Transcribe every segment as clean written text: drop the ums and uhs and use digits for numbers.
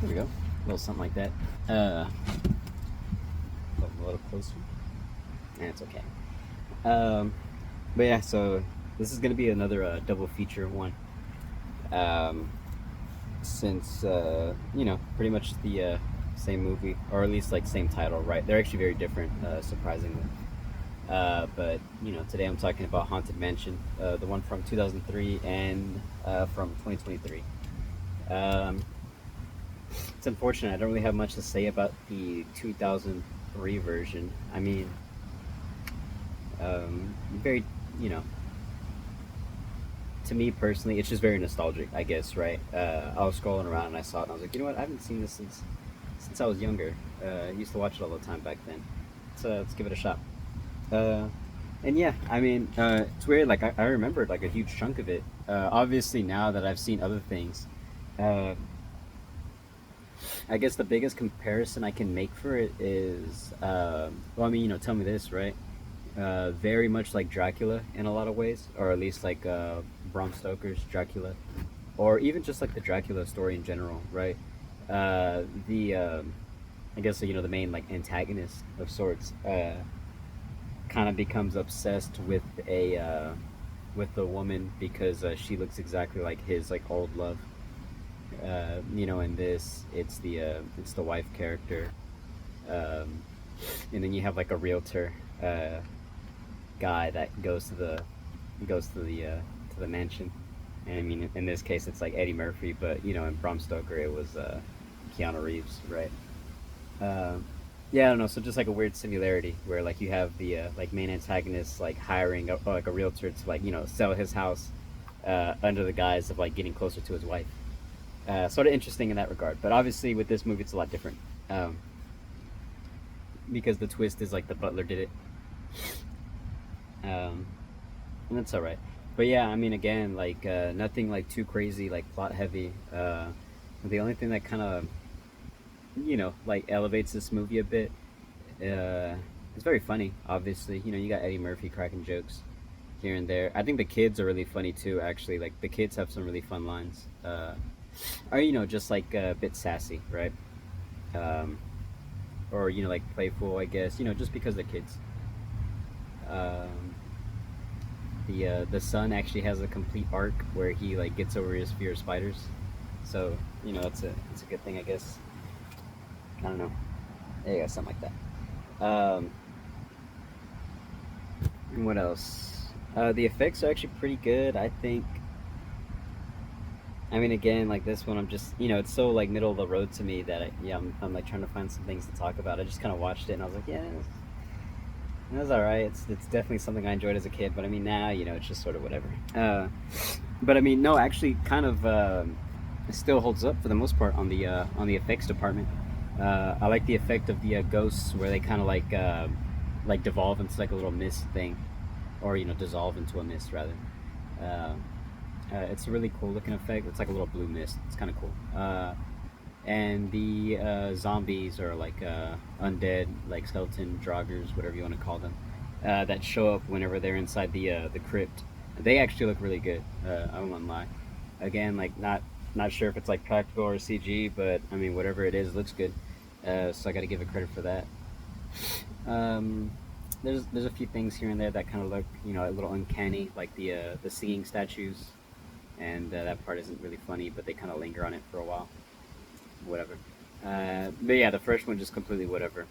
There we go. A little something like that. A little closer. It's okay. Um, but yeah, so this is gonna be another double feature one. Um, since pretty much the same movie, or at least like same title, right? They're actually very different, surprisingly. But today I'm talking about Haunted Mansion, the one from 2003 and from 2023. Um, it's unfortunate I don't really have much to say about the 2003 version. I mean, very you know to me personally, it's just very nostalgic, I guess, right? I was scrolling around and I saw it and I was like, you know what? I haven't seen this since I was younger. I used to watch it all the time back then. Let's give it a shot. Uh, and yeah, I mean, it's weird. Like I remembered like a huge chunk of it. Obviously, now that I've seen other things, uh, I guess the biggest comparison I can make for it is, well, I mean, tell me this, right? Very much like Dracula in a lot of ways, or at least like Bram Stoker's Dracula, or even just like the Dracula story in general, right? The I guess the main like antagonist of sorts kind of becomes obsessed with the woman because she looks exactly like his like old love. In this, it's the wife character, um, and then you have like a realtor guy that goes to the mansion. And I mean, in this case, it's like Eddie Murphy, but in Bram Stoker, it was Keanu Reeves, right? Um, yeah, I don't know. So just like a weird similarity where like you have the like main antagonist like hiring like a realtor to like sell his house under the guise of like getting closer to his wife. Sort of interesting in that regard, but obviously with this movie, it's a lot different um, because the twist is like the butler did it, um, and that's all right. But yeah, I mean, again, like nothing like too crazy, like plot heavy. The only thing that kind of like elevates this movie a bit. It's very funny. Obviously, you got Eddie Murphy cracking jokes here and there. I think the kids are really funny too. Actually, like the kids have some really fun lines. Or just like a bit sassy, right? Um, or like playful, I guess. Just because they're kids. Um, the son actually has a complete arc where he like gets over his fear of spiders. So that's a good thing, I guess. I don't know. Yeah, something like that. What else? The effects are actually pretty good. I think. I mean, again, like this one, I'm just it's so like middle of the road to me that I'm like trying to find some things to talk about. I just kind of watched it and I was like, yeah, it was all right. It's definitely something I enjoyed as a kid, but I mean now it's just sort of whatever. But I mean, no, actually, kind of it still holds up for the most part on the effects department. I like the effect of the ghosts where they kind of like devolve into like a little mist thing, or dissolve into a mist rather. Uh, it's a really cool looking effect. It's like a little blue mist. It's kind of cool. And the zombies or like undead, like skeleton joggers, whatever you want to call them, that show up whenever they're inside the crypt. They actually look really good. I won't lie. Again, like not sure if it's like practical or CG, but I mean whatever it is, it looks good. So I got to give it credit for that. Um, there's a few things here and there that kind of look a little uncanny, like the singing statues, and that part isn't really funny, but they kind of linger on it for a while. Whatever. But yeah, the first one just completely whatever.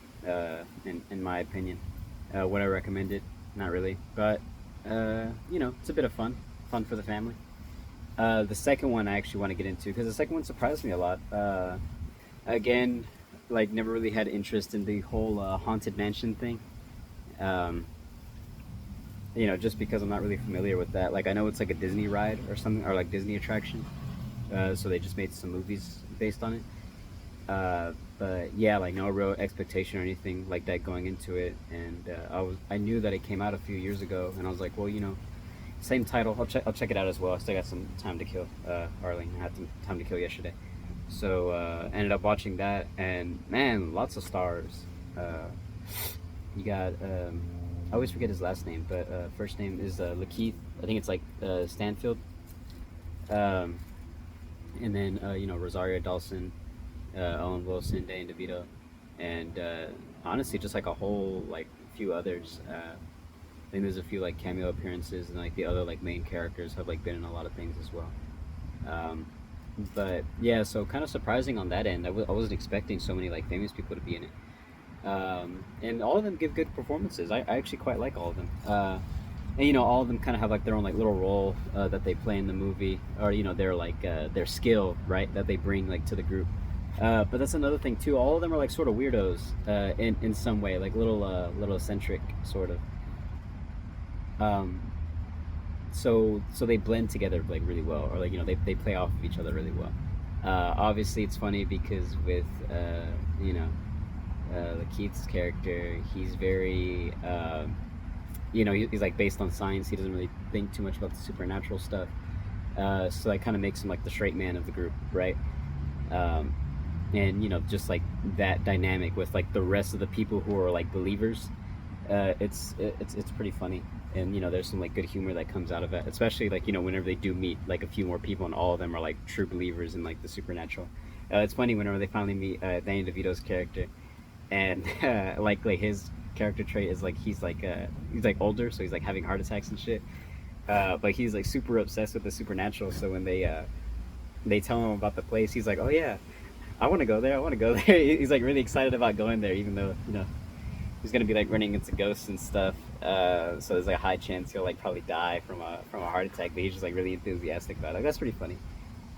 In my opinion, would I recommend it? Not really, but it's a bit of fun for the family. The second one I actually want to get into because the second one surprised me a lot. Again, like never really had interest in the whole haunted mansion thing. Um, just because I'm not really familiar with that. Like I know it's like a Disney ride or something, or like Disney attraction. So they just made some movies based on it. But yeah, like no real expectation or anything like that going into it, and I knew that it came out a few years ago, and I was like, well, same title. I'll check it out as well. I still got some time to kill. Arlene, I had some time to kill yesterday, so ended up watching that, and man, lots of stars. Uh, you got I always forget his last name, but first name is LaKeith. I think it's like Stanfield. Um, and then Rosario Dawson, Owen Wilson, Danny DeVito, and honestly, just like a whole like few others. I think there's a few like cameo appearances, and like the other like main characters have like been in a lot of things as well. Um, but yeah, so kind of surprising on that end. I wasn't expecting so many like famous people to be in it, and all of them give good performances. I actually quite like all of them. And all of them kind of have like their own like little role that they play in the movie, or their like their skill, right, that they bring like to the group. But that's another thing too. All of them are like sort of weirdos in some way, like little eccentric sort of. Um, so they blend together like really well, or like they play off of each other really well. Obviously, it's funny because with you know LaKeith's character, he's very he's like based on science. He doesn't really think too much about the supernatural stuff. So that kind of makes him like the straight man of the group, right? Um, and just like that dynamic with like the rest of the people who are like believers, it's pretty funny. And there's some like good humor that comes out of it, especially like whenever they do meet like a few more people, and all of them are like true believers in like the supernatural. It's funny whenever they finally meet Danny DeVito's character, and like his character trait is like he's like older, so he's like having heart attacks and shit. But he's like super obsessed with the supernatural. So when they tell him about the place, he's like, "Oh yeah, I want to go there. I want to go there." He's like really excited about going there, even though he's gonna be like running into ghosts and stuff. So there's like a high chance he'll like probably die from a heart attack. But he's just like really enthusiastic about it. Like, that's pretty funny.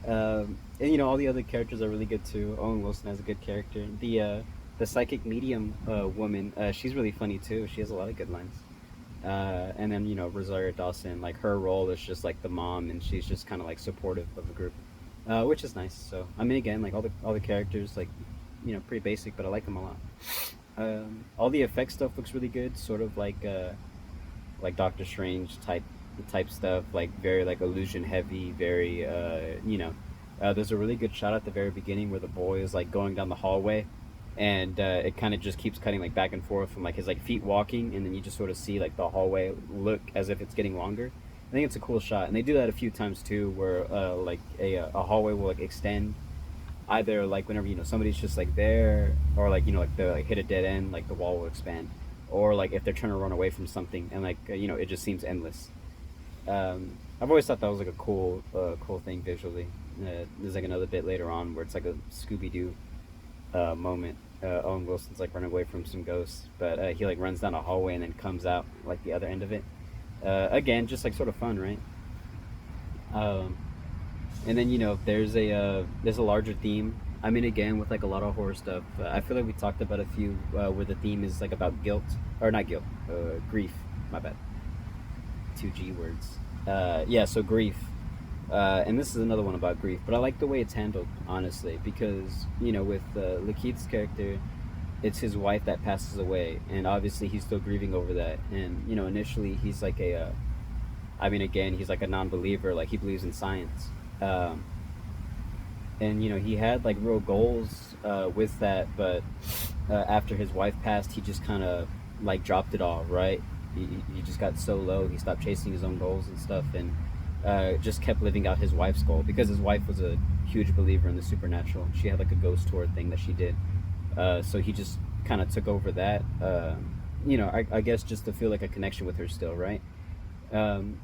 And all the other characters are really good too. Owen Wilson has a good character. The psychic medium woman, she's really funny too. She has a lot of good lines. And then Rosario Dawson, like her role is just like the mom, and she's just kind of like supportive of the group, which is nice. So I mean, again, like all the characters, like pretty basic, but I like them a lot. All the effect stuff looks really good, sort of like Doctor Strange type stuff, like very like illusion heavy, very there's a really good shot at the very beginning where the boy is like going down the hallway, and it kind of just keeps cutting like back and forth from like his like feet walking, and then you just sort of see like the hallway look as if it's getting longer. I think it's a cool shot, and they do that a few times too, where like a hallway will like extend, either like whenever somebody's just like there, or like like they like hit a dead end, like the wall will expand, or like if they're trying to run away from something, and like it just seems endless. I've always thought that was like a cool thing visually. There's like another bit later on where it's like a Scooby Doo moment. Owen Wilson's like running away from some ghosts, but he like runs down a hallway and then comes out like the other end of it. Again, just like sort of fun, right? Um, and then there's a larger theme. I mean, again, with like a lot of horror stuff, I feel like we talked about a few where the theme is like about guilt, or not guilt, grief. My bad. Two G words. Yeah, so grief. And this is another one about grief, but I like the way it's handled, honestly, because with LaKeith's character, it's his wife that passes away, and obviously he's still grieving over that. And initially he's like I mean, again, he's like a non-believer, like he believes in science, um, and he had like real goals with that, but after his wife passed, he just kind of like dropped it all, right? He just got so low, he stopped chasing his own goals and stuff, and just kept living out his wife's goal, because his wife was a huge believer in the supernatural. She had like a ghost tour thing that she did, so he just kind of took over that. I guess just to feel like a connection with her still, right? And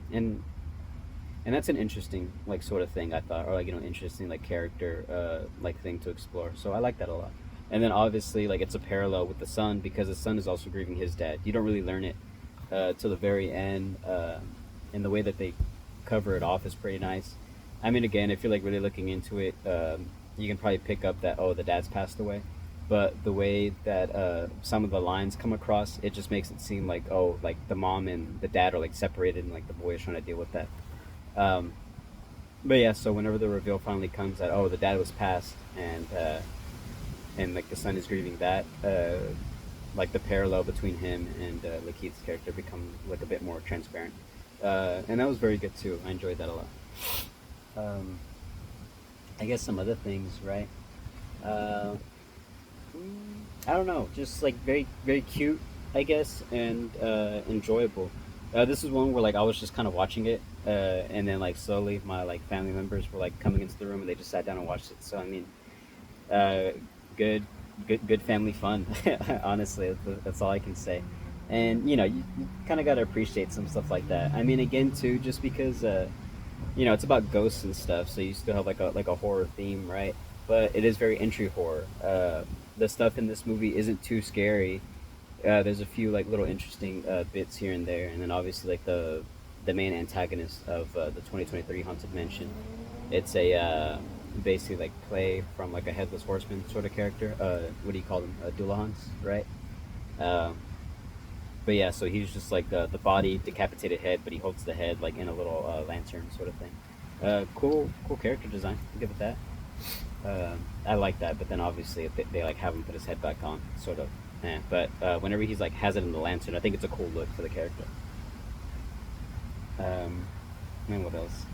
that's an interesting like sort of thing, I thought, or like interesting like character like thing to explore. So I like that a lot. And then obviously like it's a parallel with the son, because the son is also grieving his dad. You don't really learn it till the very end, and the way that they cover it off is pretty nice. I mean, again, if you're like really looking into it, you can probably pick up that, oh, the dad's passed away, but the way that some of the lines come across, it just makes it seem like, oh, like the mom and the dad are like separated, and like the boy is trying to deal with that. Um, but yeah, so whenever the reveal finally comes that, oh, the dad was passed, and like the son is grieving that, like the parallel between him and LaKeith's character become like a bit more transparent, and that was very good too. I enjoyed that a lot. Um, I guess some other things, right? Uh, I don't know, just like very very cute, I guess, and enjoyable. This is one where like I was just kind of watching it, and then like slowly my like family members were like coming into the room, and they just sat down and watched it. So I mean, uh, good, good family fun. Honestly, that's all I can say. And you kind of got to appreciate some stuff like that. I mean, again, too, just because it's about ghosts and stuff, so you still have like a horror theme, right? But it is very entry horror. The stuff in this movie isn't too scary. There's a few like little interesting bits here and there, and then obviously like the main antagonist of the 2023 Haunted Mansion. It's a basically like play from like a headless horseman sort of character. What do you call them? Dullahans, right? Um, but yeah, so he's just like the body, decapitated head, but he holds the head like in a little lantern sort of thing. Cool character design. I'll give it that. I like that, but then obviously if they like have him put his head back on, sort of. But whenever he's like has it in the lantern, I think it's a cool look for the character. Um, and what else?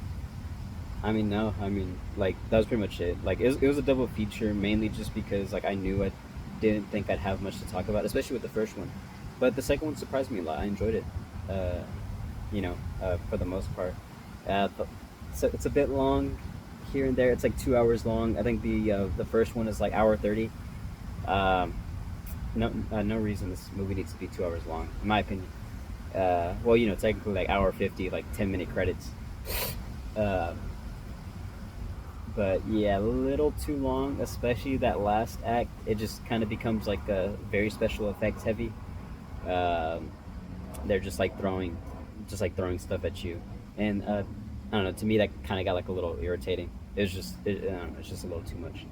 I mean, no, I mean, like that was pretty much it. Like it was a double feature, mainly just because like I knew I didn't think I'd have much to talk about, especially with the first one. But the second one surprised me a lot. I enjoyed it. Uh, for the most part. So it's a bit long here and there. It's like 2 hours long. I think the first one is like hour 30. Um, no reason this movie needs to be 2 hours long, in my opinion. Well, technically like hour 50, like 10-minute credits. Uh, but yeah, a little too long, especially that last act. It just kind of becomes like a very special effects heavy. Um, they're just like throwing stuff at you, and I don't know. To me, that kind of got like a little irritating. I don't know, it's just a little too much.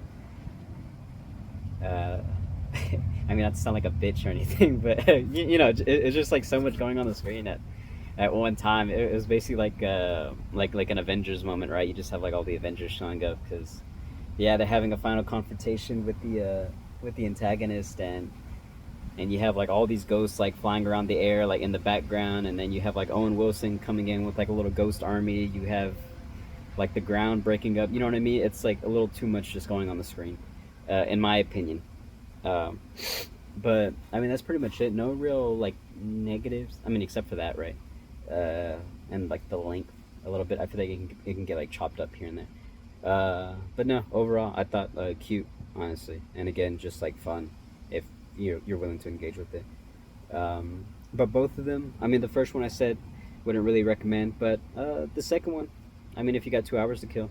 Uh, I mean, not to sound like a bitch or anything, but it's just like so much going on the screen at one time. It was basically like an Avengers moment, right? You just have like all the Avengers showing up because yeah, they're having a final confrontation with the antagonist, and you have like all these ghosts like flying around the air like in the background, and then you have like Owen Wilson coming in with like a little ghost army. You have like the ground breaking up. You know what I mean? It's like a little too much just going on the screen, in my opinion. Um, but I mean that's pretty much it. No real like negatives. I mean except for that, right? And like the length a little bit. I feel like it can get like chopped up here and there. But no, overall I thought cute, honestly, and again just like fun if you're willing to engage with it. But both of them, I mean the first one I said wouldn't really recommend, but the second one, I mean if you got 2 hours to kill,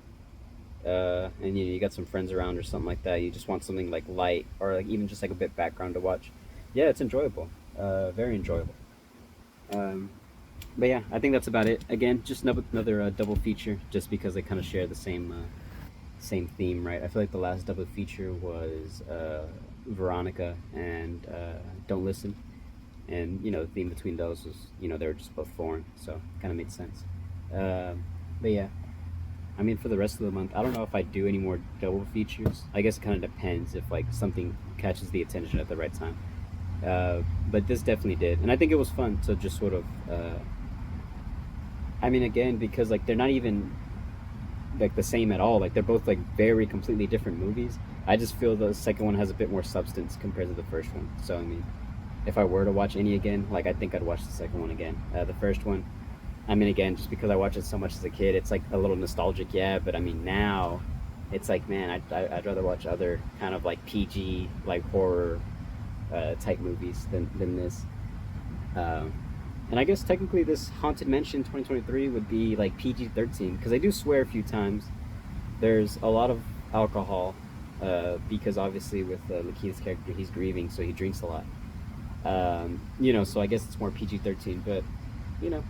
and you got some friends around or something like that, you just want something like light or like even just like a bit background to watch. Yeah, it's enjoyable, very enjoyable. Um, but yeah, I think that's about it. Again, just another double feature, just because they kind of share the same theme, right? I feel like the last double feature was Veronica and Don't Listen, and the theme between those was they were just both foreign, so kind of made sense. But yeah, I mean, for the rest of the month, I don't know if I do any more double features. I guess it kind of depends if like something catches the attention at the right time. But this definitely did, and I think it was fun to just sort of. I mean, again, because like they're not even like the same at all. Like they're both like very completely different movies. I just feel the second one has a bit more substance compared to the first one. So I mean, if I were to watch any again, like I think I'd watch the second one again. The first one, I mean, again, just because I watched it so much as a kid, it's like a little nostalgic, yeah. But I mean, now it's like, man, I'd rather watch other kind of like PG, like horror type movies than this. Um, and I guess technically this Haunted Mansion 2023 would be like PG-13 because they do swear a few times. There's a lot of alcohol because obviously with LaKeith's character, he's grieving, so he drinks a lot. So I guess it's more PG-13, but you know,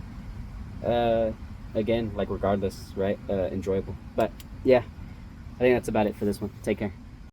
uh, again, like regardless, right? Enjoyable. But yeah, I think that's about it for this one. Take care.